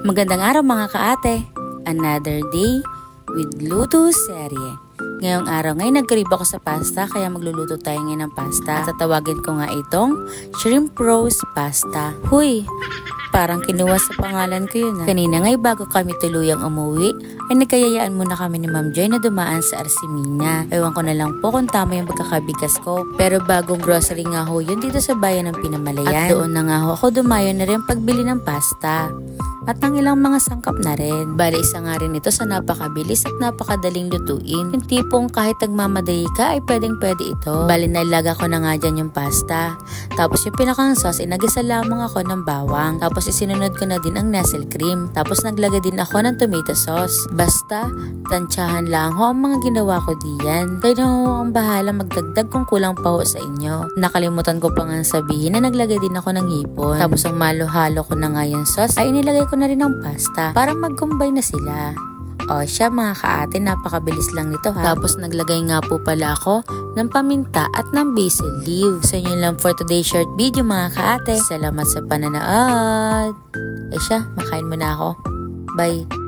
Magandang araw mga kaate! Another day with Luto Serye. Ngayong araw nag-crave ako sa pasta kaya magluluto tayo ngayon ng pasta. At tatawagin ko nga itong shrimp roast pasta. Huy! Parang kinuha sa pangalan ko yun. Kanina bago kami tuluyang umuwi, ay nagkayayaan muna kami ni Ma'am Joy na dumaan sa Arsimina. Ewan ko na lang po kung tama yung pagkakabigas ko. Pero bagong grocery nga ho yun dito sa bayan ng Pinamalayan. At doon na nga ho ako dumayo na rin pagbili ng pasta. At ng ilang mga sangkap na rin. Bali isa nga rin ito sa napakabilis at napakadaling lutuin. Yung tipong kahit nagmamadali ka ay pwede ito. Bali nailaga ko na nga dyan yung pasta. Tapos yung pinakang sauce, inagisa lamang ako ng bawang. Tapos isinunod ko na din ang nestle cream. Tapos naglagay din ako ng tomato sauce. Basta, tansyahan lang ho ang mga ginawa ko diyan. Kaya na ho ang bahala magdagdag kung kulang pa ho sa inyo. Nakalimutan ko pa nga sabihin na naglagay din ako ng hipon. Tapos ang malo-halo ko na nga yung sauce ay inilagay ko na rin ang pasta para mag-combine na sila. O siya mga kaate, napakabilis lang nito ha. Tapos naglagay nga po pala ako ng paminta at ng basil leaf. So yun lang for today's short video mga kaate. Salamat sa pananood. Siya, makain muna ako. Bye!